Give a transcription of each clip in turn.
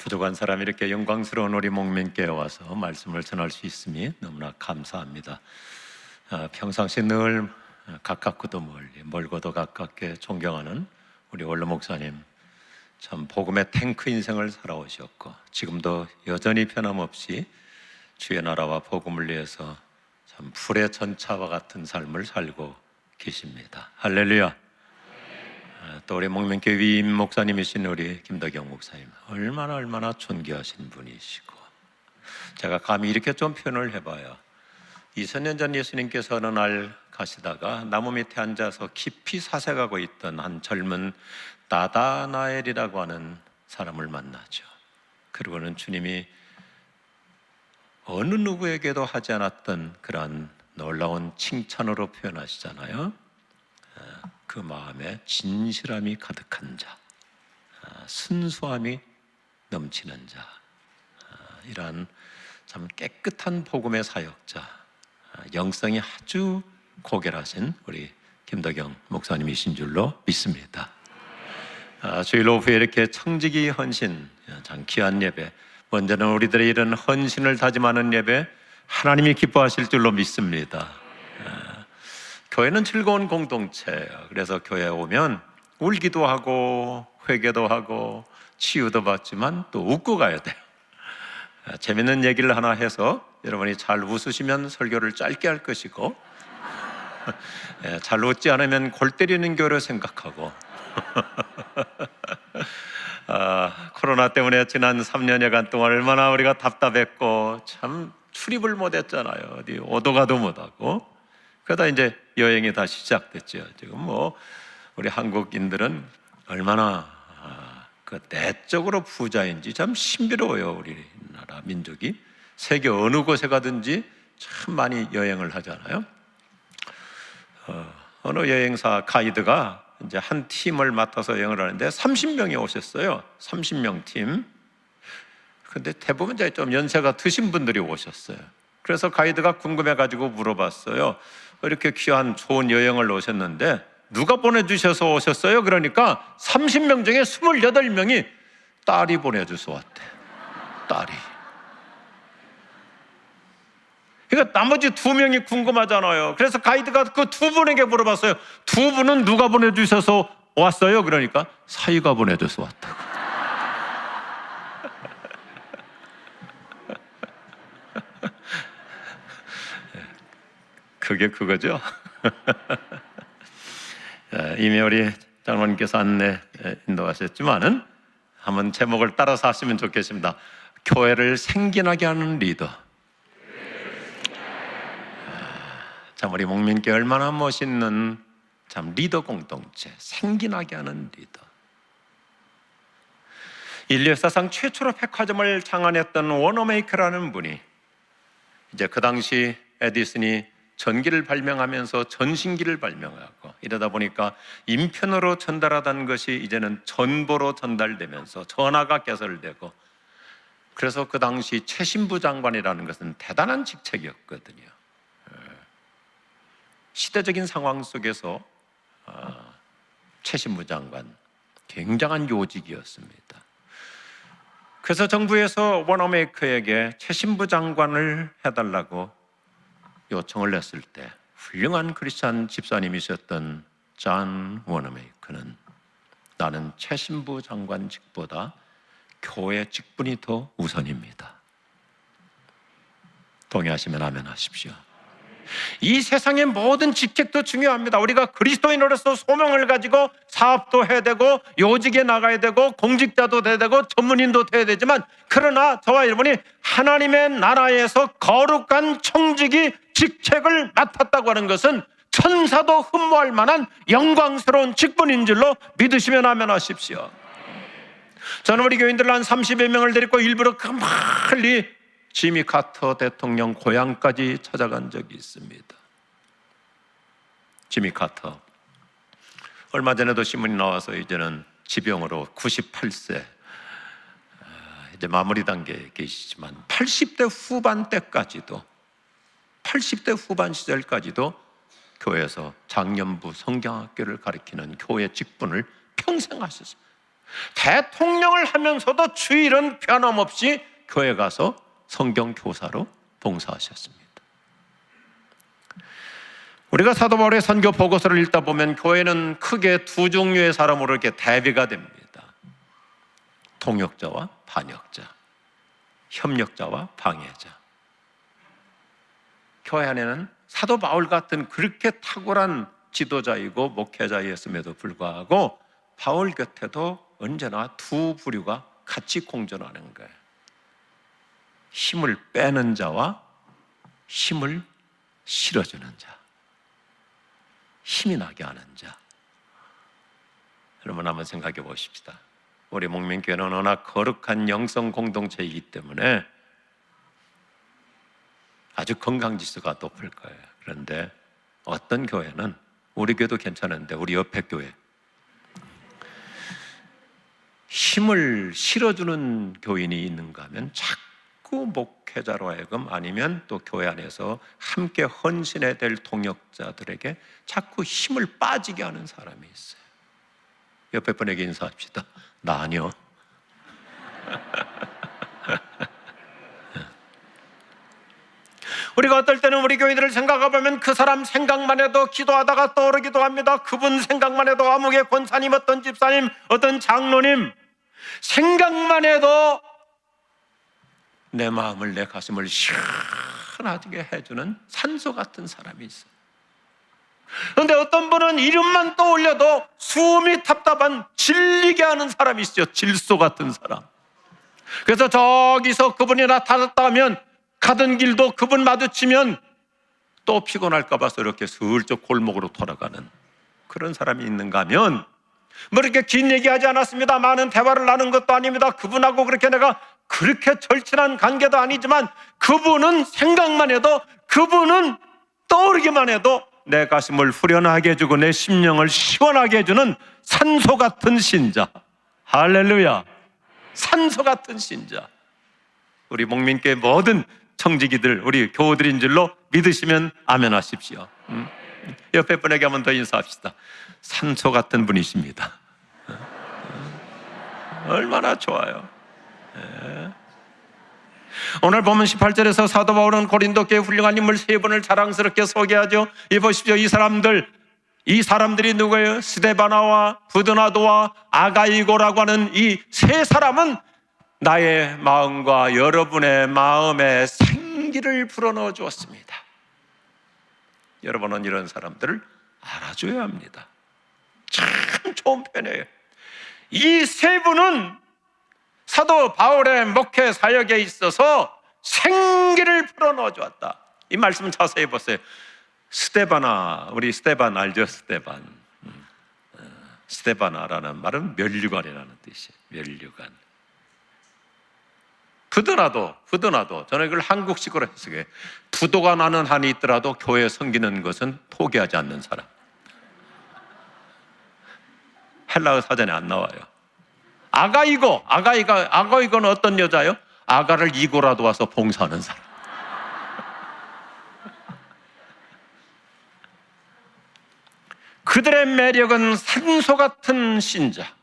부족한 사람이 이렇게 영광스러운 우리 목민교회에 와서 말씀을 전할 수 있음이 너무나 감사합니다. 평상시 늘 가깝고도 멀리, 멀고도 가깝게 존경하는 우리 원로 목사님, 참 복음의 탱크 인생을 살아오셨고 지금도 여전히 변함없이 주의 나라와 복음을 위해서 참 불의 전차와 같은 삶을 살고 계십니다. 할렐루야. 또 우리 목민교회 위임 목사님이신 우리 김덕영 목사님, 얼마나 존귀하신 분이시고, 제가 감히 이렇게 좀 표현을 해봐요. 2000년 전 예수님께서 어느 날 가시다가 나무 밑에 앉아서 깊이 사색하고 있던 한 젊은 나다나엘이라고 하는 사람을 만나죠. 그리고는 주님이 어느 누구에게도 하지 않았던 그러한 놀라운 칭찬으로 표현하시잖아요. 그 마음에 진실함이 가득한 자, 순수함이 넘치는 자, 이러한 참 깨끗한 복음의 사역자, 영성이 아주 고결하신 우리 김덕영 목사님이신 줄로 믿습니다. 주일 오후에 이렇게 청지기 헌신, 참 귀한 예배, 먼저는 우리들의 이런 헌신을 다짐하는 예배 하나님이 기뻐하실 줄로 믿습니다. 교회는 즐거운 공동체예요. 그래서 교회에 오면 울기도 하고 회개도 하고 치유도 받지만 또 웃고 가야 돼요. 재밌는 얘기를 하나 해서 여러분이 잘 웃으시면 설교를 짧게 할 것이고, 잘 웃지 않으면 골 때리는 교회를 생각하고, 코로나 때문에 지난 3년여간 동안 얼마나 우리가 답답했고 참 출입을 못했잖아요. 어디 오도 가도 못하고. 그러다 이제 여행이 다시 시작됐죠. 지금 우리 한국인들은 얼마나 그 내적으로 부자인지 참 신비로워요. 우리나라 민족이 세계 어느 곳에 가든지 참 많이 여행을 하잖아요. 어느 여행사 가이드가 이제 한 팀을 맡아서 여행을 하는데 30명이 오셨어요. 30명 팀. 근데 대부분 이제 좀 연세가 드신 분들이 오셨어요. 그래서 가이드가 궁금해가지고 물어봤어요. 이렇게 귀한 좋은 여행을 오셨는데 누가 보내주셔서 오셨어요? 그러니까 30명 중에 28명이 딸이 보내줘서 왔대. 딸이. 그러니까 나머지 2명이 궁금하잖아요. 그래서 가이드가 그 2분에게 물어봤어요. 2분은 누가 보내주셔서 왔어요? 그러니까 사위가 보내줘서 왔다고. 그게 그거죠. 이미 우리 장로님께서 안내 인도하셨지만은 한번 제목을 따라서 하시면 좋겠습니다. 교회를 생기나게 하는 리더. 참 우리 목민교회 얼마나 멋있는 참 리더 공동체, 생기나게 하는 리더. 인류 역사상 최초로 백화점을 창안했던 워너메이커라는 분이 이제 그 당시 에디슨이 전기를 발명하면서 전신기를 발명하고 이러다 보니까 인편으로 전달하던 것이 이제는 전보로 전달되면서 전화가 개설되고, 그래서 그 당시 최신부 장관이라는 것은 대단한 직책이었거든요. 시대적인 상황 속에서 최신부 장관, 굉장한 요직이었습니다. 그래서 정부에서 워너메이커에게 최신부 장관을 해달라고 요청을 했을 때 훌륭한 크리스찬 집사님이셨던 존 워너메이커는 나는 최신부 장관직보다 교회 직분이 더 우선입니다. 동의하시면 아멘 하십시오. 이 세상의 모든 직책도 중요합니다. 우리가 그리스도인으로서 소명을 가지고 사업도 해야 되고 요직에 나가야 되고 공직자도 돼야 되고 전문인도 돼야 되지만, 그러나 저와 여러분이 하나님의 나라에서 거룩한 청직이 직책을 맡았다고 하는 것은 천사도 흠모할 만한 영광스러운 직분인 줄로 믿으시면 아멘 하십시오. 저는 우리 교인들 한 30여 명을 데리고 일부러 그 멀리 지미 카터 대통령 고향까지 찾아간 적이 있습니다. 지미 카터 얼마 전에도 신문이 나와서 이제는 지병으로 98세 이제 마무리 단계에 계시지만 80대 후반 때까지도 80대 후반 시절까지도 교회에서 장년부 성경학교를 가르치는 교회 직분을 평생 하셨어요. 대통령을 하면서도 주일은 변함없이 교회 가서 성경 교사로 봉사하셨습니다. 우리가 사도 바울의 선교 보고서를 읽다 보면 교회는 크게 두 종류의 사람으로 이렇게 대비가 됩니다. 통역자와 반역자, 협력자와 방해자. 교회 안에는 사도 바울 같은 그렇게 탁월한 지도자이고 목회자였음에도 불구하고 바울 곁에도 언제나 두 부류가 같이 공존하는 거예요. 힘을 빼는 자와 힘을 실어주는 자, 힘이 나게 하는 자. 여러분 한번 생각해 보십시다. 우리 목민교회는 워낙 거룩한 영성 공동체이기 때문에 아주 건강지수가 높을 거예요. 그런데 어떤 교회는, 우리 교회도 괜찮은데 우리 옆에 교회, 힘을 실어주는 교인이 있는가 하면 자꾸 목회자로 하여금, 아니면 또 교회 안에서 함께 헌신해야 될 동역자들에게 자꾸 힘을 빠지게 하는 사람이 있어요. 옆에 분에게 인사합시다. 나 아니요. 우리가 어떨 때는 우리 교인들을 생각해보면 그 사람 생각만 해도 기도하다가 떠오르기도 합니다. 그분 생각만 해도 아무개 권사님, 어떤 집사님, 어떤 장로님 생각만 해도 내 마음을, 내 가슴을 시원하게 해주는 산소 같은 사람이 있어요. 그런데 어떤 분은 이름만 떠올려도 숨이 답답한, 질리게 하는 사람이 있어요. 질소 같은 사람. 그래서 저기서 그분이 나타났다 하면, 가던 길도 그분 마주치면 또 피곤할까 봐서 이렇게 슬쩍 골목으로 돌아가는 그런 사람이 있는가 하면, 뭐 이렇게 긴 얘기하지 않았습니다. 많은 대화를 나눈 것도 아닙니다. 그분하고 그렇게 내가 그렇게 절친한 관계도 아니지만 그분은 생각만 해도, 그분은 떠오르기만 해도 내 가슴을 후련하게 해주고 내 심령을 시원하게 해주는 산소 같은 신자. 할렐루야. 산소 같은 신자. 우리 목민교회 모든 청지기들, 우리 교우들인 줄로 믿으시면 아멘 하십시오. 옆에 분에게 한번 더 인사합시다. 산소 같은 분이십니다. 얼마나 좋아요. 오늘 보면 18절에서 사도 바울은 고린도 교회 훌륭한 인물 세 분을 자랑스럽게 소개하죠. 이 보십시오. 이 사람들이 누구예요? 스데바나와 부드나도와 아가이고라고 하는 이 세 사람은 나의 마음과 여러분의 마음에 생기를 불어넣어 주었습니다. 여러분은 이런 사람들을 알아줘야 합니다. 참 좋은 편이에요. 이 세 분은 사도 바울의 목회 사역에 있어서 생기를 불어넣어 주었다. 이 말씀 자세히 보세요. 스데바나, 우리 스데반 알죠? 스데바나라는 말은 면류관이라는 뜻이에요. 면류관. 부드나도 저는 이걸 한국식으로 해석해요. 부도가 나는 한이 있더라도 교회에 섬기는 것은 포기하지 않는 사람. 헬라어 사전에 안 나와요. 아가이고는 어떤 여자예요? 아가를 이고라도 와서 봉사하는 사람. 그들의 매력은 산소 같은 신자.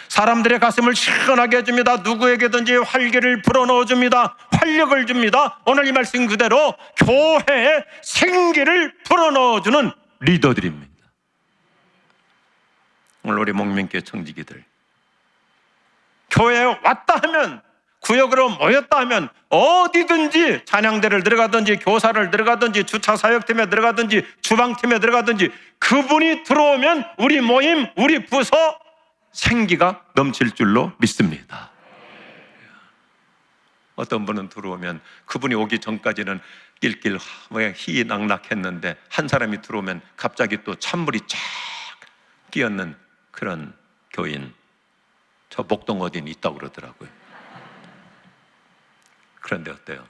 사람들의 가슴을 시원하게 해줍니다. 누구에게든지 활기를 불어넣어 줍니다. 활력을 줍니다. 오늘 이 말씀 그대로 교회에 생기를 불어넣어 주는 리더들입니다. 오늘 우리 목민교회 청지기들, 교회에 왔다 하면, 구역으로 모였다 하면 어디든지, 찬양대를 들어가든지 교사를 들어가든지 주차사역팀에 들어가든지 주방팀에 들어가든지 그분이 들어오면 우리 모임, 우리 부서 생기가 넘칠 줄로 믿습니다. 어떤 분은 들어오면 그분이 오기 전까지는 낄낄 희낙낙했는데 한 사람이 들어오면 갑자기 또 찬물이 쫙 끼얹는 그런 교인, 저 목동 어딘 있다고 그러더라고요. 그런데 어때요?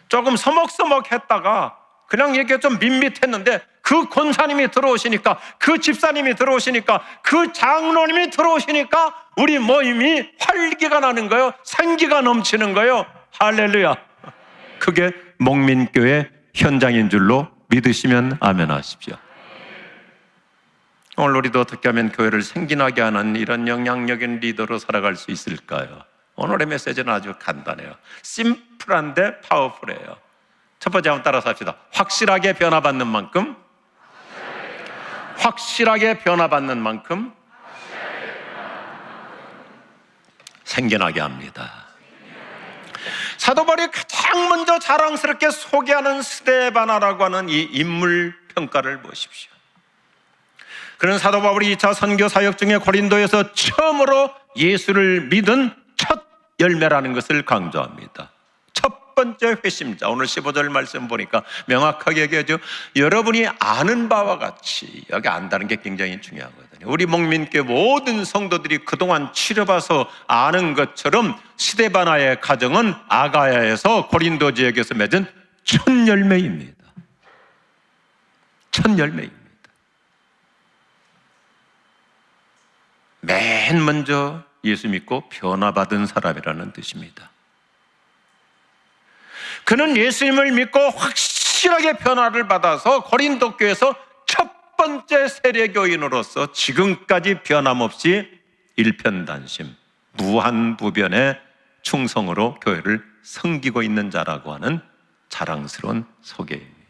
조금 서먹서먹했다가 그냥 이게 좀 밋밋했는데 그 권사님이 들어오시니까, 그 집사님이 들어오시니까, 그 장로님이 들어오시니까 우리 모임이 활기가 나는 거예요. 생기가 넘치는 거예요. 할렐루야. 그게 목민교회 현장인 줄로 믿으시면 아멘 하십시오. 오늘 우리도 어떻게 하면 교회를 생기나게 하는 이런 영향력인 리더로 살아갈 수 있을까요? 오늘의 메시지는 아주 간단해요. 심플한데 파워풀해요. 첫 번째 한번 따라서 합시다. 확실하게 변화받는 만큼, 확실하게 변화받는 만큼 생겨나게 합니다. 사도 바울이 가장 먼저 자랑스럽게 소개하는 스데바나라고 하는 이 인물 평가를 보십시오. 그런 사도 바울이 2차 선교 사역 중에 고린도에서 처음으로 예수를 믿은 첫 열매라는 것을 강조합니다. 첫 번째 회심자. 오늘 15절 말씀 보니까 명확하게 얘기하죠. 여러분이 아는 바와 같이, 여기 안다는 게 굉장히 중요하거든요. 우리 목민교회 모든 성도들이 그동안 치러봐서 아는 것처럼 스데바나의 가정은 아가야에서 고린도 지역에서 맺은 첫 열매입니다. 첫 열매입니다. 맨 먼저 예수 믿고 변화받은 사람이라는 뜻입니다. 그는 예수님을 믿고 확실하게 변화를 받아서 고린도 교회에서 첫 번째 세례교인으로서 지금까지 변함없이 일편단심, 무한부변의 충성으로 교회를 섬기고 있는 자라고 하는 자랑스러운 소개입니다.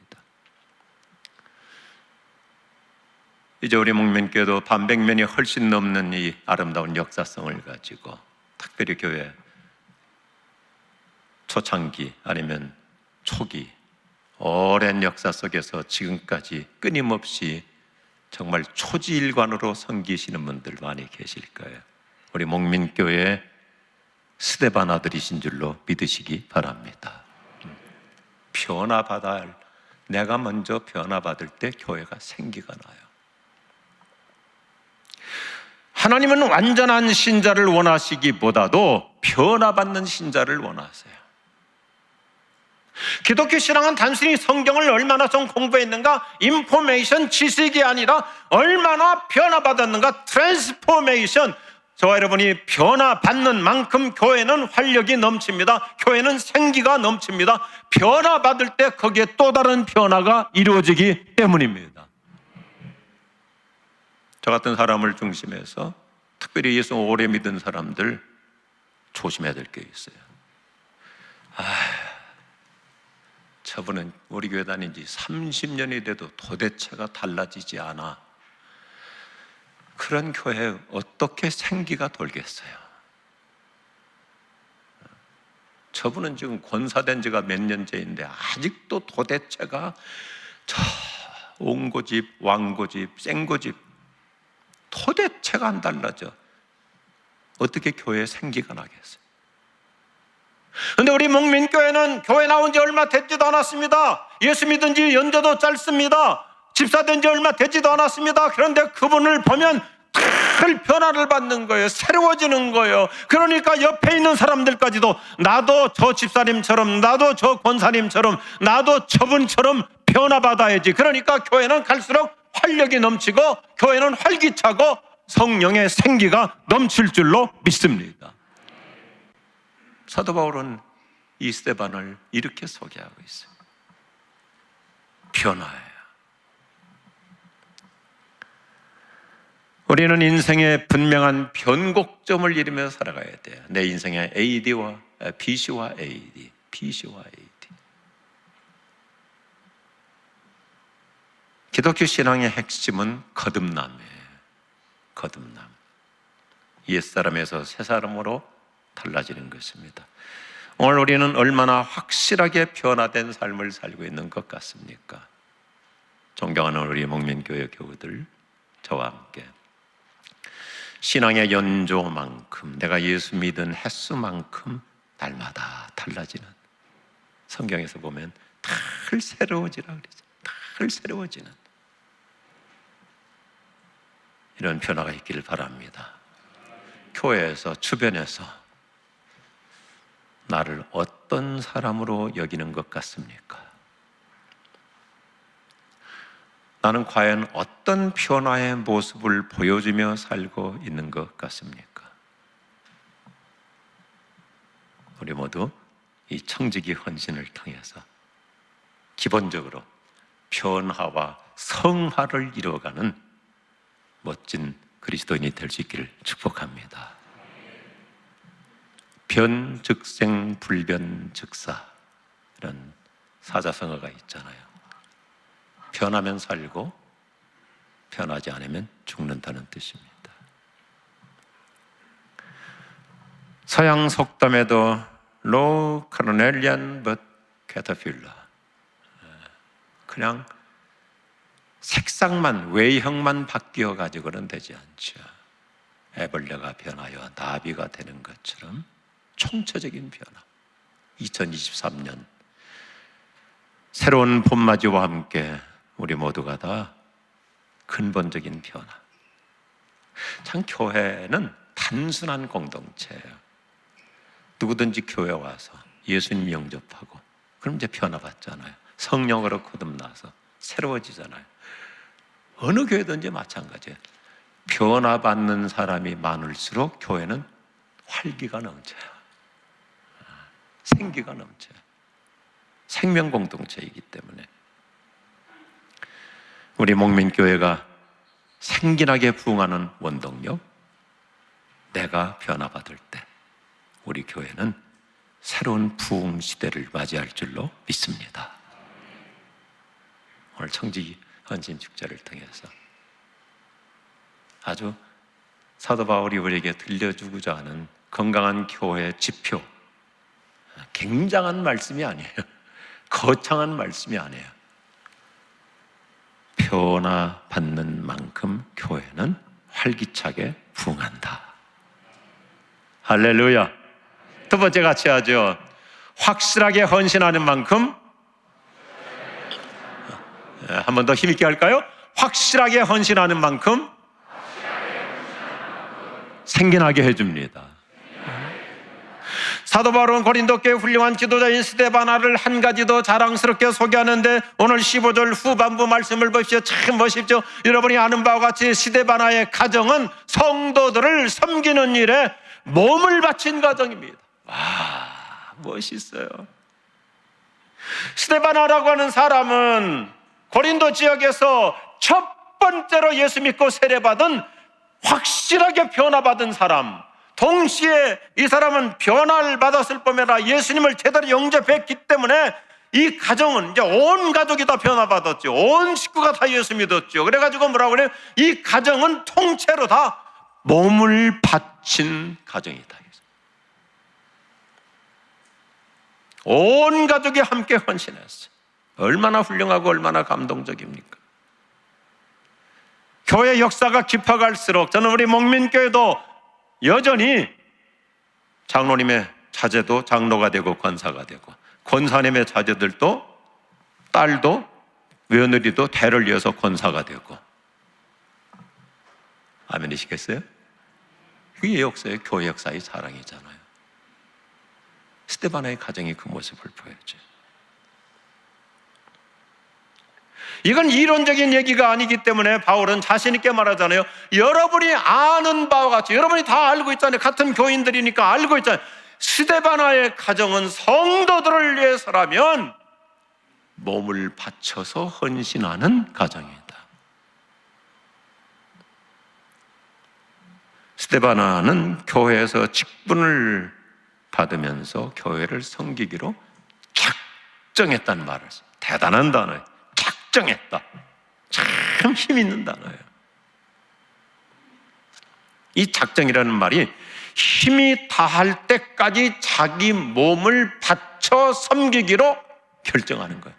이제 우리 목민교회도 반백년이 훨씬 넘는 이 아름다운 역사성을 가지고 특별히 교회 초창기 아니면 초기 오랜 역사 속에서 지금까지 끊임없이 정말 초지일관으로 섬기시는 분들 많이 계실 거예요. 우리 목민교회의 스데바나들이신 줄로 믿으시기 바랍니다. 변화받아야 할, 내가 먼저 변화받을 때 교회가 생기가 나요. 하나님은 완전한 신자를 원하시기보다도 변화받는 신자를 원하세요. 기독교 신앙은 단순히 성경을 얼마나 좀 공부했는가, 인포메이션, 지식이 아니라 얼마나 변화받았는가, 트랜스포메이션. 저와 여러분이 변화받는 만큼 교회는 활력이 넘칩니다. 교회는 생기가 넘칩니다. 변화받을 때 거기에 또 다른 변화가 이루어지기 때문입니다. 저 같은 사람을 중심해서 특별히 예수 오래 믿은 사람들 조심해야 될 게 있어요. 저분은 우리 교회 다닌 지 30년이 돼도 도대체가 달라지지 않아. 그런 교회에 어떻게 생기가 돌겠어요? 저분은 지금 권사된 지가 몇 년째인데 아직도 도대체가 저 옹고집, 왕고집, 생고집 도대체가 안 달라져. 어떻게 교회에 생기가 나겠어요? 그런데 우리 목민교회는 교회 나온 지 얼마 되지도 않았습니다. 예수 믿은 지 연저도 짧습니다. 집사된 지 얼마 되지도 않았습니다. 그런데 그분을 보면 큰 변화를 받는 거예요. 새로워지는 거예요. 그러니까 옆에 있는 사람들까지도 나도 저 집사님처럼, 나도 저 권사님처럼, 나도 저분처럼 변화받아야지. 그러니까 교회는 갈수록 활력이 넘치고 교회는 활기차고 성령의 생기가 넘칠 줄로 믿습니다. 사도 바울은 이 스데반을 이렇게 소개하고 있어요. 변화예요. 우리는 인생의 분명한 변곡점을 이루며 살아가야 돼요. 내 인생의 BC와 AD. 기독교 신앙의 핵심은 거듭남이에요. 거듭남. 옛사람에서 새사람으로 달라지는 것입니다. 오늘 우리는 얼마나 확실하게 변화된 삶을 살고 있는 것 같습니까? 존경하는 우리 목민교회 교우들, 저와 함께 신앙의 연조만큼, 내가 예수 믿은 횟수만큼 날마다 달라지는, 성경에서 보면 늘 새로워지라 그러죠. 늘 새로워지는 이런 변화가 있기를 바랍니다. 교회에서, 주변에서 나를 어떤 사람으로 여기는 것 같습니까? 나는 과연 어떤 변화의 모습을 보여주며 살고 있는 것 같습니까? 우리 모두 이 청지기 헌신을 통해서 기본적으로 변화와 성화를 이루어가는 멋진 그리스도인이 될 수 있기를 축복합니다. 변즉생 불변즉사, 이런 사자성어가 있잖아요. 변하면 살고 변하지 않으면 죽는다는 뜻입니다. 서양 속담에도 No carnelian but caterpillar, 그냥 색상만, 외형만 바뀌어 가지고는 되지 않죠. 애벌레가 변하여 나비가 되는 것처럼 총체적인 변화. 2023년 새로운 봄맞이와 함께 우리 모두가 다 근본적인 변화. 참 교회는 단순한 공동체예요. 누구든지 교회 와서 예수님 영접하고 그럼 이제 변화받잖아요. 성령으로 거듭나서 새로워지잖아요. 어느 교회든지 마찬가지예요. 변화받는 사람이 많을수록 교회는 활기가 넘쳐요. 생기가 넘쳐요. 생명 공동체이기 때문에 우리 목민교회가 생기나게 부흥하는 원동력, 내가 변화받을 때 우리 교회는 새로운 부흥 시대를 맞이할 줄로 믿습니다. 오늘 청지 헌신 축제를 통해서 아주 사도 바울이 우리에게 들려주고자 하는 건강한 교회의 지표, 굉장한 말씀이 아니에요. 거창한 말씀이 아니에요. 변화받는 만큼 교회는 활기차게 부흥한다. 할렐루야. 두 번째 같이 하죠. 확실하게 헌신하는 만큼, 한 번 더 힘있게 할까요? 확실하게 헌신하는 만큼 생겨나게 해줍니다. 사도 바울은 고린도교회 훌륭한 지도자인 스데바나를 한 가지 더 자랑스럽게 소개하는데 오늘 15절 후반부 말씀을 보십시오. 참 멋있죠. 여러분이 아는 바와 같이 스데바나의 가정은 성도들을 섬기는 일에 몸을 바친 가정입니다. 와, 멋있어요. 스데바나라고 하는 사람은 고린도 지역에서 첫 번째로 예수 믿고 세례받은, 확실하게 변화받은 사람, 동시에 이 사람은 변화를 받았을 뿐만 아니라 예수님을 제대로 영접했기 때문에 이 가정은 이제 온 가족이 다 변화받았죠. 온 식구가 다 예수 믿었죠. 그래가지고 뭐라고 그래요? 이 가정은 통째로 다 몸을 바친 가정이다. 온 가족이 함께 헌신했어요. 얼마나 훌륭하고 얼마나 감동적입니까? 교회 역사가 깊어갈수록 저는 우리 목민교회도 여전히 장로님의 자제도 장로가 되고 권사가 되고, 권사님의 자제들도 딸도 며느리도 대를 이어서 권사가 되고. 아멘이시겠어요? 그게 역사의 교회 역사의 자랑이잖아요. 스데바나의 가정이 그 모습을 보여줘요. 이건 이론적인 얘기가 아니기 때문에 바울은 자신 있게 말하잖아요. 여러분이 아는 바와 같이, 여러분이 다 알고 있잖아요. 같은 교인들이니까 알고 있잖아요. 스데바나의 가정은 성도들을 위해서라면 몸을 바쳐서 헌신하는 가정이다. 스데바나는 교회에서 직분을 받으면서 교회를 섬기기로 작정했다는 말을 했어요. 대단한 단어예요. 작정했다. 참 힘 있는 단어예요. 이 작정이라는 말이 힘이 다할 때까지 자기 몸을 바쳐 섬기기로 결정하는 거예요.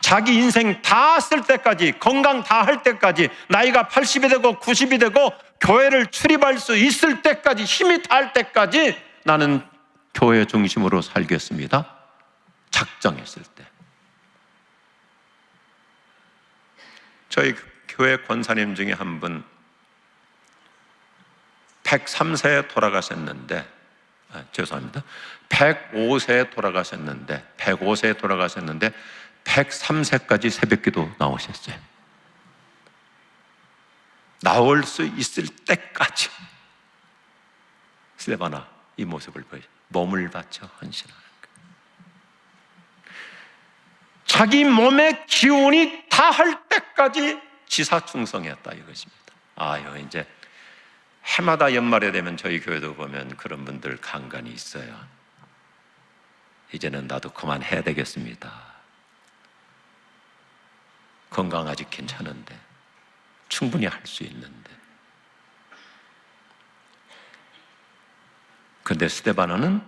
자기 인생 다 쓸 때까지, 건강 다 할 때까지, 나이가 80이 되고 90이 되고 교회를 출입할 수 있을 때까지, 힘이 다할 때까지 나는 교회 중심으로 살겠습니다. 작정했을 때. 저희 교회 권사님 중에 한 분 103세에 돌아가셨는데, 죄송합니다. 105세에 돌아가셨는데 103세까지 새벽기도 나오셨어요. 나올 수 있을 때까지 스데바나 이 모습을 보여, 몸을 바쳐 헌신하는 거예요. 자기 몸의 기운이 다할 때까지 지사충성했다 이것입니다. 아유, 이제 해마다 연말에 되면 저희 교회도 보면 그런 분들 간간히 있어요. 이제는 나도 그만해야 되겠습니다. 건강 아직 괜찮은데, 충분히 할 수 있는데. 근데 스데바나는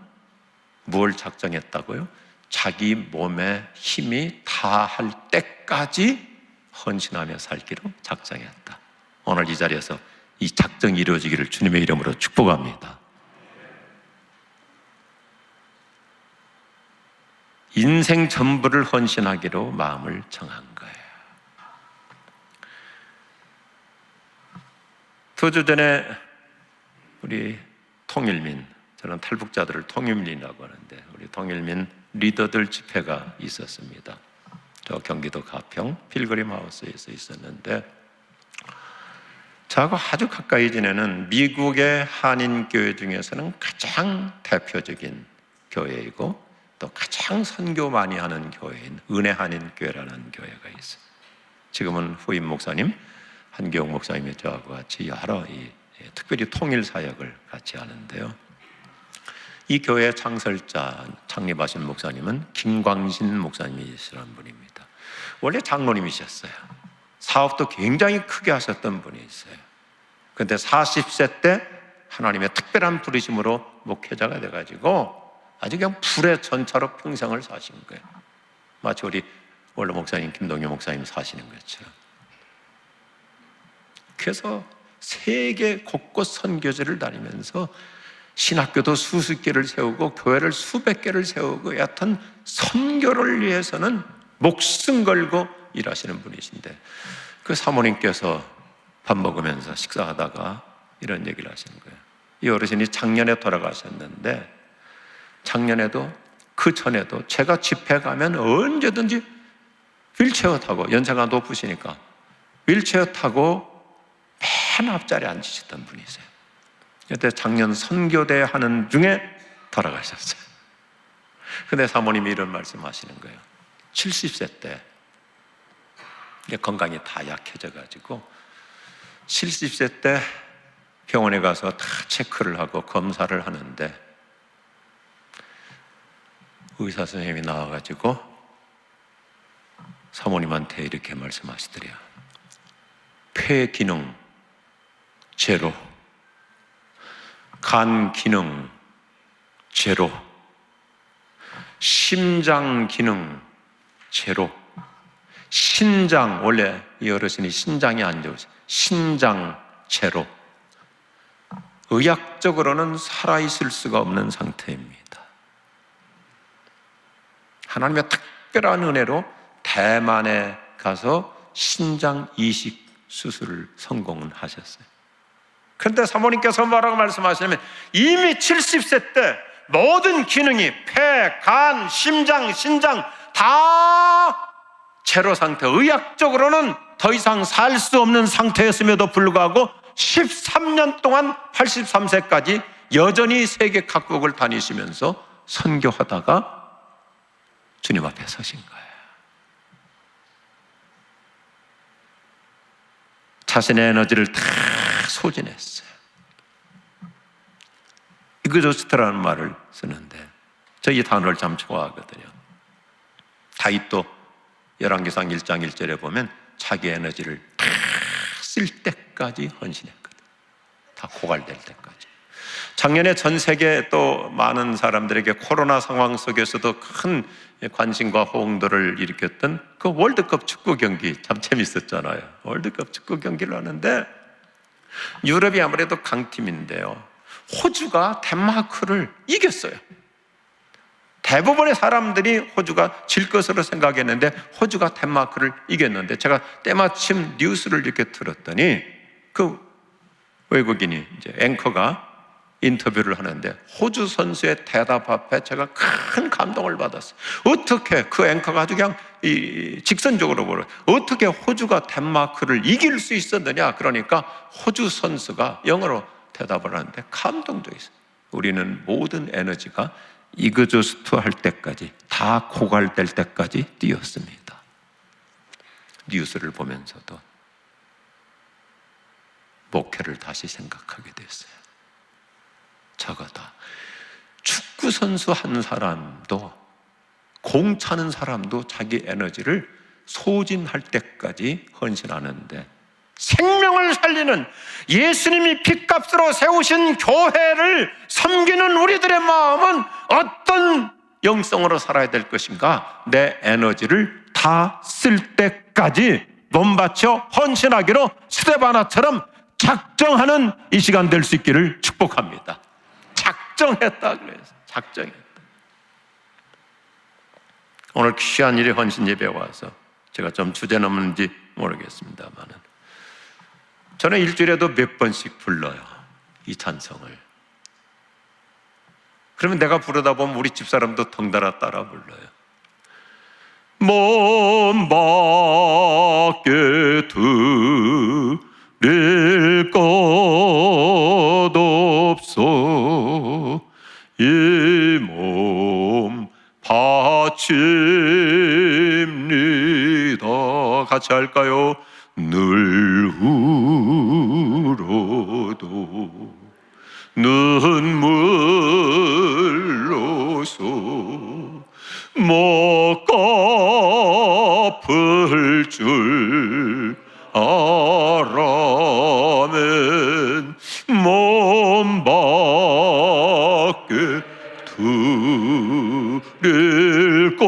뭘 작정했다고요? 자기 몸에 힘이 다할 때까지 헌신하며 살기로 작정했다. 오늘 이 자리에서 이 작정이 이루어지기를 주님의 이름으로 축복합니다. 인생 전부를 헌신하기로 마음을 정한 거예요. 2주 전에 우리 통일민, 저는 탈북자들을 통일민이라고 하는데, 우리 통일민 리더들 집회가 있었습니다. 저 경기도 가평 필그림 하우스에서 있었는데, 저하고 아주 가까이 지내는 미국의 한인교회 중에서는 가장 대표적인 교회이고 또 가장 선교 많이 하는 교회인 은혜 한인교회라는 교회가 있어요. 지금은 후임 목사님 한기용 목사님이 저하고 같이 여러 특별히 통일 사역을 같이 하는데요. 이 교회 창설자, 창립하신 목사님은 김광신 목사님이시라는 분입니다. 원래 장로님이셨어요. 사업도 굉장히 크게 하셨던 분이 있어요. 그런데 40세 때 하나님의 특별한 부르심으로 목회자가 돼가지고 아주 그냥 불의 전차로 평생을 사신 거예요. 마치 우리 원로 목사님 김동효 목사님 사시는 것처럼. 그래서 세계 곳곳 선교지를 다니면서 신학교도 수십 개를 세우고 교회를 수백 개를 세우고 여하튼 선교를 위해서는 목숨 걸고 일하시는 분이신데, 그 사모님께서 밥 먹으면서 식사하다가 이런 얘기를 하시는 거예요. 이 어르신이 작년에 돌아가셨는데, 작년에도 그 전에도 제가 집회 가면 언제든지 휠체어 타고, 연세가 높으시니까 휠체어 타고 맨 앞자리에 앉으셨던 분이세요. 그때 작년 선교대 하는 중에 돌아가셨어요. 근데 사모님이 이런 말씀 하시는 거예요. 70세 때 건강이 다 약해져가지고 70세 때 병원에 가서 다 체크를 하고 검사를 하는데 의사 선생님이 나와가지고 사모님한테 이렇게 말씀하시더래요. 폐 기능 제로, 간 기능 제로, 심장 기능 제로, 신장, 원래 이 어르신이 신장이 안 좋으세요. 신장 제로. 의학적으로는 살아있을 수가 없는 상태입니다. 하나님의 특별한 은혜로 대만에 가서 신장 이식 수술을 성공을 하셨어요. 그런데 사모님께서 뭐라고 말씀하시냐면 이미 70세 때 모든 기능이 폐, 간, 심장, 신장 다 제로 상태, 의학적으로는 더 이상 살 수 없는 상태였음에도 불구하고 13년 동안 83세까지 여전히 세계 각국을 다니시면서 선교하다가 주님 앞에 서신 거예요. 자신의 에너지를 다 소진했어요. 이그조스트라는 말을 쓰는데 저 이 단어를 참 좋아하거든요. 다윗도 열왕기상 1장 1절에 보면 자기 에너지를 다 쓸 때까지 헌신했거든. 다 고갈될 때까지. 작년에 전 세계 또 많은 사람들에게 코로나 상황 속에서도 큰 관심과 호응도를 일으켰던 그 월드컵 축구 경기 참 재밌었잖아요. 월드컵 축구 경기를 하는데 유럽이 아무래도 강팀인데요. 호주가 덴마크를 이겼어요. 대부분의 사람들이 호주가 질 것으로 생각했는데 호주가 덴마크를 이겼는데 제가 때마침 뉴스를 이렇게 들었더니 그 외국인이 이제 앵커가 인터뷰를 하는데 호주 선수의 대답 앞에 제가 큰 감동을 받았어요. 어떻게 그 앵커가 아주 그냥 직선적으로 물어요. 어떻게 호주가 덴마크를 이길 수 있었느냐? 그러니까 호주 선수가 영어로 대답을 하는데 감동적이었어요. 우리는 모든 에너지가 이그조스트 할 때까지 다 고갈될 때까지 뛰었습니다. 뉴스를 보면서도 목회를 다시 생각하게 됐어요. 저거다. 축구 선수 한 사람도, 공 차는 사람도 자기 에너지를 소진할 때까지 헌신하는데, 생명을 살리는 예수님이 핏값으로 세우신 교회를 섬기는 우리들의 마음은 어떤 영성으로 살아야 될 것인가? 내 에너지를 다 쓸 때까지 몸 바쳐 헌신하기로 스데바나처럼 작정하는 이 시간 될 수 있기를 축복합니다. 작정했다 그래서 작정했다. 오늘 귀한 일에 헌신 예배에 와서 제가 좀 주제 넘는지 모르겠습니다만은 저는 일주일에도 몇 번씩 불러요, 이 찬송을. 그러면 내가 부르다 보면 우리 집사람도 덩달아 따라 불러요. 몸 밖에 드릴 것 없어 이 몸 바칩니다. 같이 할까요? 늘 울어도 눈물로서 못 갚을 줄 알아면 몸 밖에 드릴 것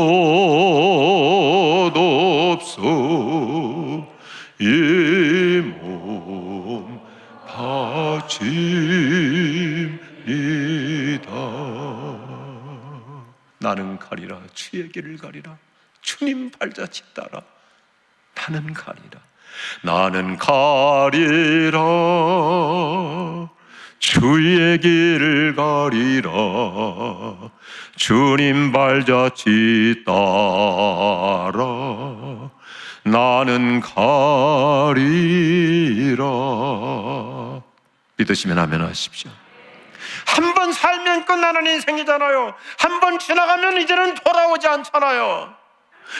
없어 이 몸 바칩니다. 나는 가리라 주의 길을 가리라. 주님 발자취 따라 나는 가리라. 나는 가리라 주의 길을 가리라. 주님 발자취 따라 나는 가리라. 믿으시면 아멘 하십시오. 한 번 살면 끝나는 인생이잖아요. 한 번 지나가면 이제는 돌아오지 않잖아요.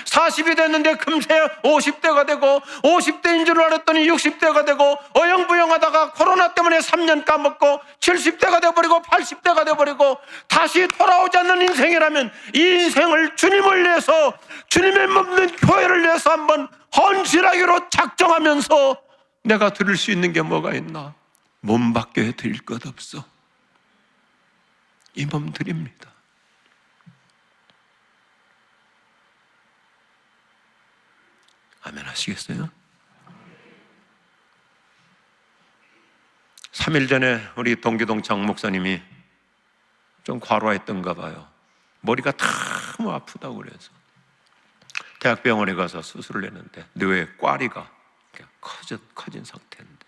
40이 됐는데 금세 50대가 되고, 50대인 줄 알았더니 60대가 되고, 어영부영하다가 코로나 때문에 3년 까먹고 70대가 돼버리고 80대가 돼버리고, 다시 돌아오지 않는 인생이라면 이 인생을 주님을 위해서, 주님의 몸된 교회를 위해서 한번 헌신하기로 작정하면서 내가 드릴 수 있는 게 뭐가 있나? 몸 밖에 드릴 것 없어. 이 몸 드립니다. 아멘 하시겠어요? 3일 전에 우리 동기동 장 목사님이 좀 과로했던가 봐요. 머리가 너무 아프다고 그래서 대학병원에 가서 수술을 했는데 뇌에 꽈리가 커진 상태인데,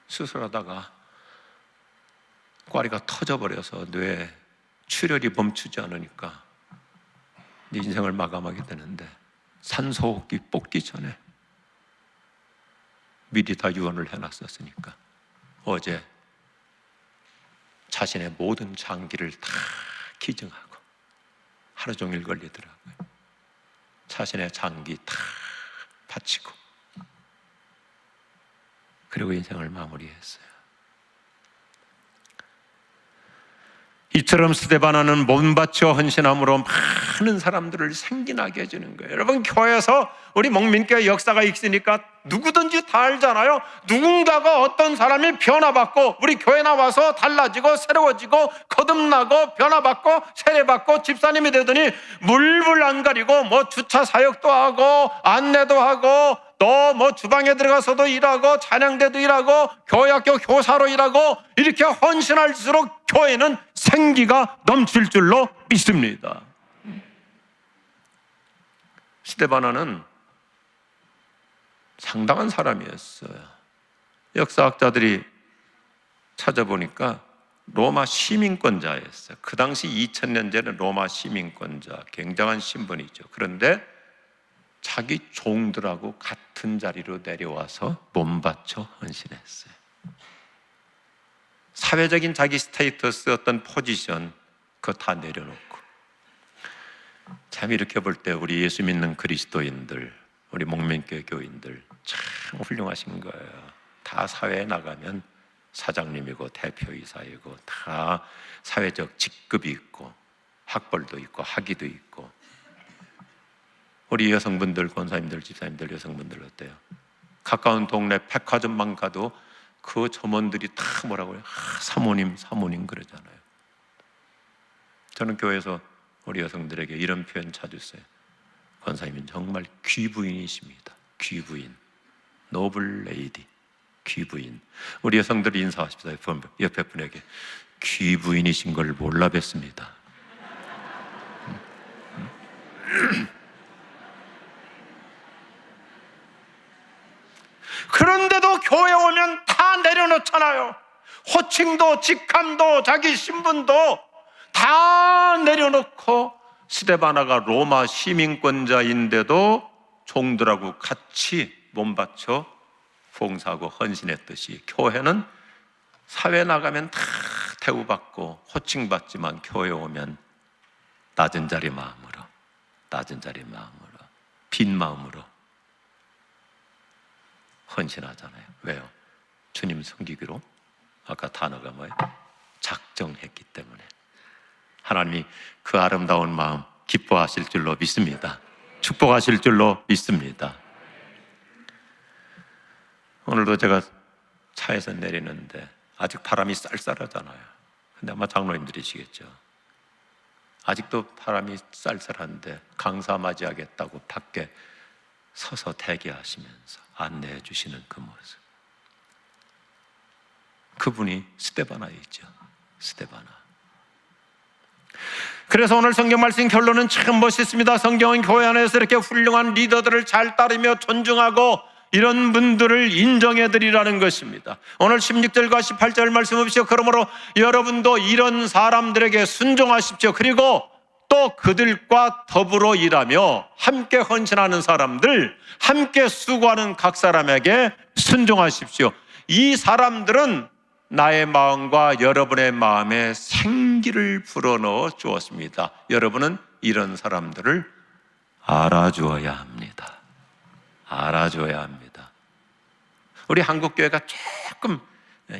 수술하다가 꽈리가 터져버려서 뇌에 출혈이 멈추지 않으니까 인생을 마감하게 되는데, 산소호흡기 뽑기 전에 미리 다 유언을 해놨었으니까 어제 자신의 모든 장기를 다 기증하고 하루 종일 걸리더라고요. 자신의 장기 다 바치고 그리고 인생을 마무리했어요. 이처럼 스데바나는 몸 바쳐 헌신함으로 많은 사람들을 생기나게 해주는 거예요. 여러분, 교회에서 우리 목민교회 역사가 있으니까 누구든지 다 알잖아요. 누군가가 어떤 사람이 변화받고 우리 교회 나와서 달라지고 새로워지고 거듭나고 변화받고 세례받고 집사님이 되더니 물불 안 가리고 뭐 주차 사역도 하고 안내도 하고 또 뭐 주방에 들어가서도 일하고 찬양대도 일하고 교회학교 교사로 일하고 이렇게 헌신할수록 교회는 생기가 넘칠 줄로 믿습니다. 스데바나는 상당한 사람이었어요. 역사학자들이 찾아보니까 로마 시민권자였어요. 그 당시 2000년 전에 로마 시민권자, 굉장한 신분이죠. 그런데 자기 종들하고 같은 자리로 내려와서 몸 바쳐 헌신했어요. 사회적인 자기 스테이터스, 어떤 포지션, 그거 다 내려놓고. 참 이렇게 볼 때 우리 예수 믿는 그리스도인들, 우리 목민교회 교인들 참 훌륭하신 거예요. 다 사회에 나가면 사장님이고 대표이사이고 다 사회적 직급이 있고 학벌도 있고 학위도 있고. 우리 여성분들, 권사님들, 집사님들, 여성분들 어때요? 가까운 동네 백화점만 가도 그 점원들이 다 뭐라고 해요? 사모님, 사모님 그러잖아요. 저는 교회에서 우리 여성들에게 이런 표현 찾았어요. 권사님은 정말 귀부인이십니다. 귀부인, 노블 레이디, 귀부인. 우리 여성들 인사하십시다. 옆에 분에게 귀부인이신 걸 몰라 뵀습니다. 그런데도 교회 오면 다 내려놓잖아요. 호칭도 직함도 자기 신분도 다 내려놓고, 스데바나가 로마 시민권자인데도 종들하고 같이 몸바쳐 봉사하고 헌신했듯이 교회는 사회 나가면 다 대우받고 호칭받지만 교회 오면 낮은 자리 마음으로, 낮은 자리 마음으로, 빈 마음으로 헌신하잖아요. 왜요? 주님 섬기기로, 아까 단어가 뭐예요? 작정했기 때문에. 하나님이 그 아름다운 마음 기뻐하실 줄로 믿습니다. 축복하실 줄로 믿습니다. 오늘도 제가 차에서 내리는데 아직 바람이 쌀쌀하잖아요. 근데 아마 장로님들이시겠죠. 아직도 바람이 쌀쌀한데 강사 맞이하겠다고 밖에 서서 대기하시면서 안내해 주시는 그 모습. 그분이 스데바나이죠. 스데바나. 그래서 오늘 성경 말씀 결론은 참 멋있습니다. 성경은 교회 안에서 이렇게 훌륭한 리더들을 잘 따르며 존중하고 이런 분들을 인정해드리라는 것입니다. 오늘 16절과 18절 말씀 보십시오. 그러므로 여러분도 이런 사람들에게 순종하십시오. 그리고 또 그들과 더불어 일하며 함께 헌신하는 사람들, 함께 수고하는 각 사람에게 순종하십시오. 이 사람들은 나의 마음과 여러분의 마음에 생기를 불어넣어 주었습니다. 여러분은 이런 사람들을 알아주어야 합니다. 알아줘야 합니다. 우리 한국교회가 조금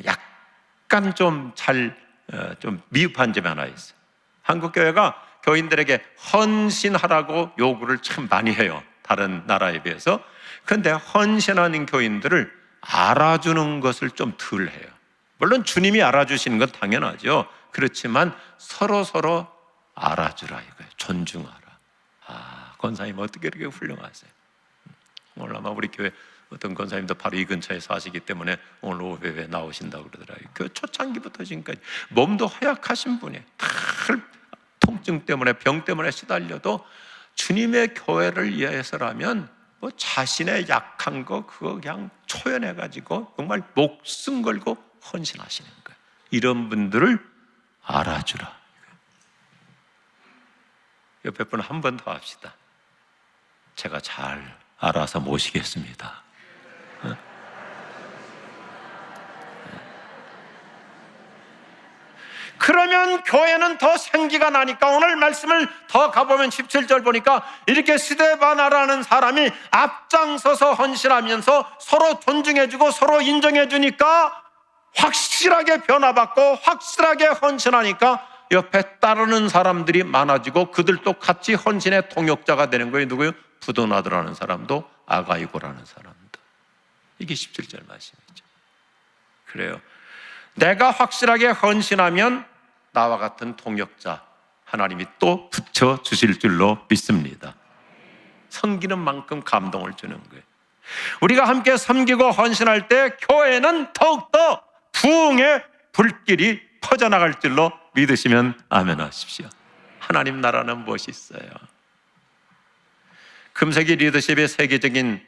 약간 좀 미흡한 점이 하나 있어요. 한국교회가 교인들에게 헌신하라고 요구를 참 많이 해요. 다른 나라에 비해서. 그런데 헌신하는 교인들을 알아주는 것을 좀 덜 해요. 물론 주님이 알아주시는 건 당연하죠. 그렇지만 서로 알아주라 이거예요. 존중하라. 권사님 어떻게 이렇게 훌륭하세요? 오늘 아마 우리 교회 어떤 권사님도 바로 이 근처에 사시기 때문에 오늘 오후에 나오신다고 그러더라고요. 그 초창기부터 지금까지 몸도 허약하신 분이 통증 때문에 병 때문에 시달려도 주님의 교회를 위해서라면 뭐 자신의 약한 거 그거 그냥 초연해가지고 정말 목숨 걸고 헌신하시는 거예요. 이런 분들을 알아주라. 옆에 분 한 번 더 합시다. 제가 잘 알아서 모시겠습니다. 그러면 교회는 더 생기가 나니까 오늘 말씀을 더 가보면 17절 보니까 이렇게 스데바나라는 사람이 앞장서서 헌신하면서 서로 존중해주고 서로 인정해주니까 확실하게 변화받고 확실하게 헌신하니까 옆에 따르는 사람들이 많아지고 그들도 같이 헌신의 동역자가 되는 거예요. 누구요? 부도나드라는 사람도 아가이고라는 사람도. 이게 17절 말씀이죠. 그래요. 내가 확실하게 헌신하면 나와 같은 동역자 하나님이 또 붙여주실 줄로 믿습니다. 섬기는 만큼 감동을 주는 거예요. 우리가 함께 섬기고 헌신할 때 교회는 더욱더 부흥의 불길이 퍼져나갈 줄로 믿으시면 아멘 하십시오. 하나님 나라는 멋있어요. 금세기 리더십의 세계적인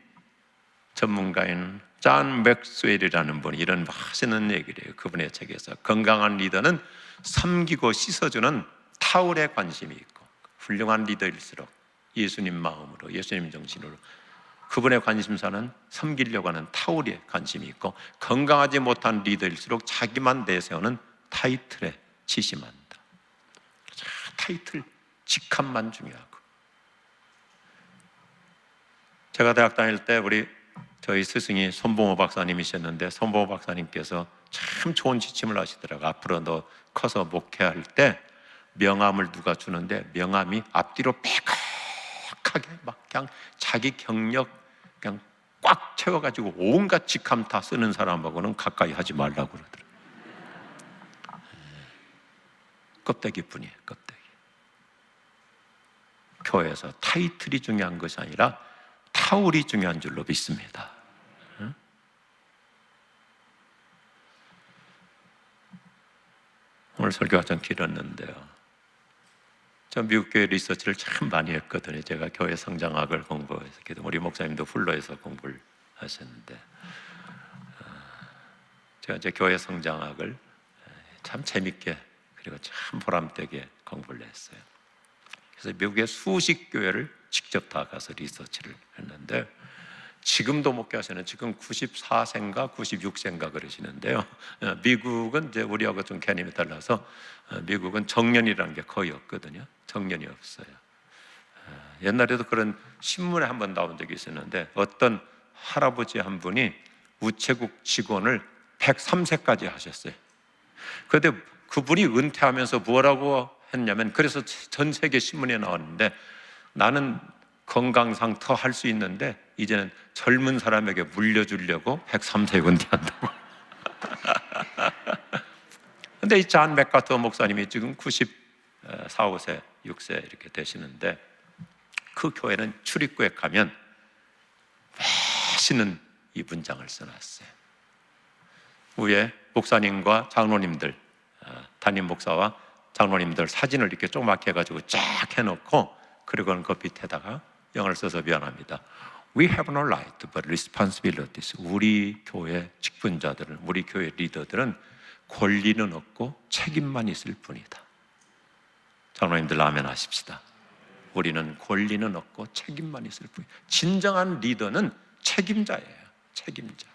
전문가인 존 맥스웰이라는 분이 이런 멋있는 얘기를 해요. 그분의 책에서 건강한 리더는 섬기고 씻어주는 타울에 관심이 있고 훌륭한 리더일수록 예수님 마음으로 예수님 정신으로 그분의 관심사는 섬기려고 하는 타울에 관심이 있고 건강하지 못한 리더일수록 자기만 내세우는 타이틀에 치심한다. 타이틀, 직함만 중요하고. 제가 대학 다닐 때 우리 저희 스승이 손봉호 박사님이셨는데 손봉호 박사님께서 참 좋은 지침을 하시더라고요. 앞으로 너 커서 목회할 때 명함을 누가 주는데 명함이 앞뒤로 빼곡하게 막 그냥 자기 경력 그냥 꽉 채워가지고 온갖 직함 다 쓰는 사람하고는 가까이 하지 말라고 그러더라고요. 껍데기뿐이에요, 껍데기. 교회에서 타이틀이 중요한 것이 아니라 타울이 중요한 줄로 믿습니다. 오늘 설교가 좀 길었는데요. 저 미국 교회 리서치를 참 많이 했거든요. 제가 교회 성장학을 공부해서, 우리 목사님도 훌러에서 공부를 하셨는데, 제가 이제 교회 성장학을 참 재밌게 그리고 참 보람되게 공부를 했어요. 그래서 미국의 수십 교회를 직접 다 가서 리서치를 했는데, 지금도 목회하시는 지금 94세인가 96세인가 그러시는데요. 미국은 이제 우리하고 좀 개념이 달라서 미국은 정년이라는 게 거의 없거든요. 정년이 없어요. 옛날에도 그런 신문에 한번 나온 적이 있었는데 어떤 할아버지 한 분이 우체국 직원을 103세까지 하셨어요. 그런데 그분이 은퇴하면서 뭐라고 했냐면, 그래서 전 세계 신문에 나왔는데, 나는 건강상 더 할 수 있는데 이제는 젊은 사람에게 물려주려고 103세에 은퇴한다고. 근데 이 잔 맥카터 목사님이 지금 94, 5세, 6세 이렇게 되시는데, 그 교회는 출입구에 가면 멋있는 이 문장을 써놨어요. 위에 목사님과 장로님들, 담임 목사와 장로님들 사진을 이렇게 조그맣게 해가지고 쫙 해놓고, 그리고는 그 밑에다가 영어를 써서 미안합니다. We have no right but responsibilities. 우리 교회 직분자들은, 우리 교회 리더들은 권리는 없고 책임만 있을 뿐이다. 장로님들 아멘 하십시다. 우리는 권리는 없고 책임만 있을 뿐이다. 진정한 리더는 책임자예요. 책임자.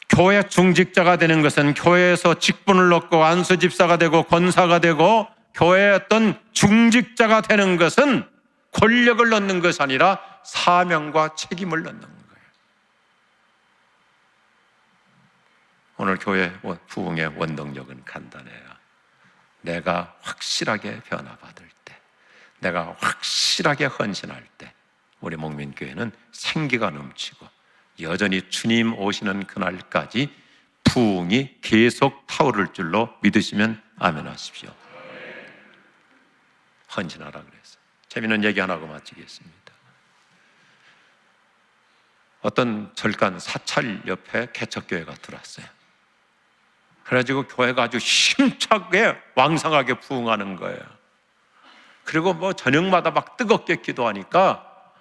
교회 중직자가 되는 것은 교회에서 직분을 얻고 안수집사가 되고 권사가 되고 교회의 어떤 중직자가 되는 것은 권력을 얻는 것이 아니라 사명과 책임을 얻는 거예요. 오늘 교회 부흥의 원동력은 간단해요. 내가 확실하게 변화받을 때, 내가 확실하게 헌신할 때 우리 목민교회는 생기가 넘치고 여전히 주님 오시는 그날까지 부흥이 계속 타오를 줄로 믿으시면 아멘 하십시오. 헌신하라 그랬어요. 재미있는 얘기 하나 하고 마치겠습니다. 어떤 절간 사찰 옆에 개척교회가 들어왔어요. 그래가지고 교회가 아주 힘차게 왕성하게 부흥하는 거예요. 그리고 뭐 저녁마다 막 뜨겁게 기도하니까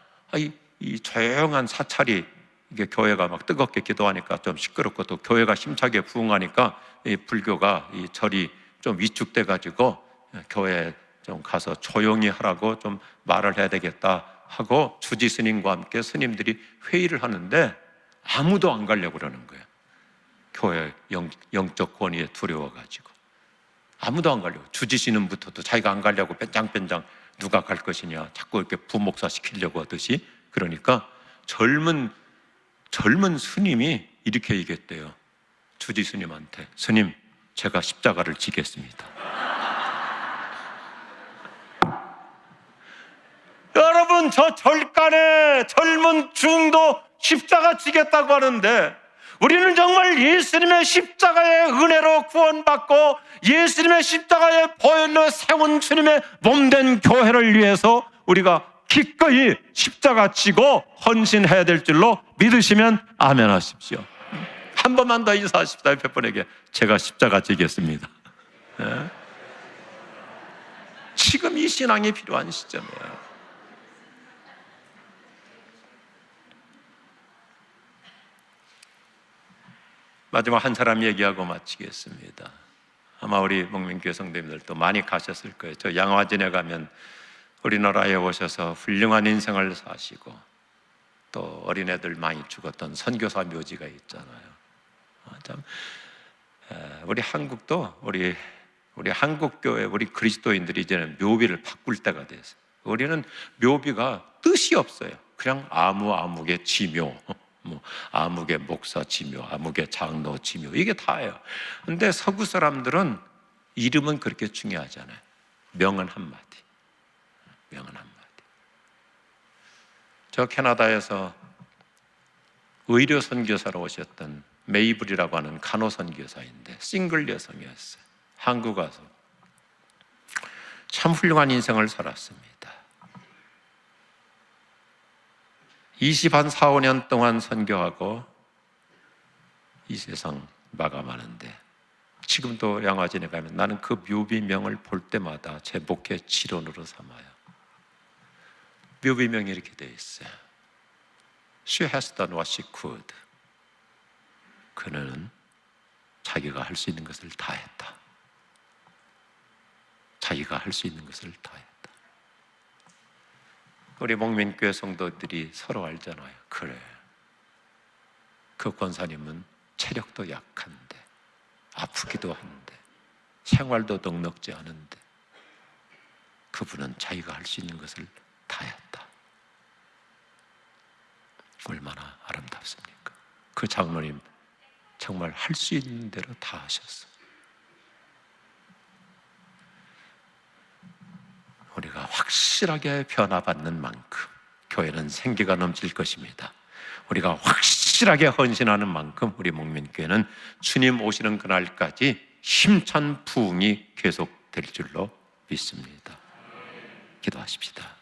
이 조용한 사찰이, 이게 교회가 막 뜨겁게 기도하니까 좀 시끄럽고, 또 교회가 힘차게 부흥하니까 이 불교가, 이 절이 좀 위축돼 가지고 교회에 좀 가서 조용히 하라고 좀 말을 해야 되겠다 하고 주지 스님과 함께 스님들이 회의를 하는데 아무도 안 가려고 그러는 거예요. 교회 영적 권위에 두려워 가지고 아무도 안 가려고. 주지 스님부터도 자기가 안 가려고 뺀장뺀장 누가 갈 것이냐 자꾸 이렇게 부목사 시키려고 하듯이. 그러니까 젊은 스님이 이렇게 얘기했대요. 주지 스님한테, 스님, 제가 십자가를 지겠습니다. 여러분, 저 절간에 젊은 중도 십자가 지겠다고 하는데, 우리는 정말 예수님의 십자가의 은혜로 구원받고 예수님의 십자가의 보혈로 세운 주님의 몸된 교회를 위해서 우리가 기꺼이 십자가 지고 헌신해야 될 줄로 믿으시면 아멘 하십시오. 한 번만 더 인사하십시다. 옆에 분에게, 제가 십자가 지겠습니다. 네? 지금 이 신앙이 필요한 시점이에요. 마지막 한 사람 얘기하고 마치겠습니다. 아마 우리 목민교회 성도님들도 많이 가셨을 거예요. 저 양화진에 가면 우리나라에 오셔서 훌륭한 인생을 사시고 또 어린애들 많이 죽었던 선교사 묘지가 있잖아요. 참, 우리 한국도 우리 한국교회 우리 그리스도인들이 이제는 묘비를 바꿀 때가 됐어요. 우리는 묘비가 뜻이 없어요. 그냥 아무개 지묘, 뭐 아무개 목사 지묘, 아무개 장로 지묘, 이게 다예요. 근데 서구 사람들은 이름은 그렇게 중요하잖아요. 명은 한마디, 명은 한마디. 저 캐나다에서 의료 선교사로 오셨던 메이블이라고 하는 간호 선교사인데 싱글 여성이었어요. 한국 와서 참 훌륭한 인생을 살았습니다. 20한 4, 5년 동안 선교하고 이 세상 마감하는데 지금도 양화진에 가면 나는 그 묘비명을 볼 때마다 제 목회 지론으로 삼아요. 묘비명이 이렇게 되어 있어요. She has done what she could. 그는 자기가 할 수 있는 것을 다 했다. 자기가 할 수 있는 것을 다 했다. 우리 목민교회 성도들이 서로 알잖아요. 그래, 그 권사님은 체력도 약한데, 아프기도 한데, 생활도 넉넉지 않은데 그분은 자기가 할 수 있는 것을 다 했다. 얼마나 아름답습니까? 그 장로님 정말 할 수 있는 대로 다 하셨어요. 우리가 확실하게 변화받는 만큼 교회는 생기가 넘칠 것입니다. 우리가 확실하게 헌신하는 만큼 우리 목민교회는 주님 오시는 그날까지 힘찬 부흥이 계속될 줄로 믿습니다. 기도하십시다.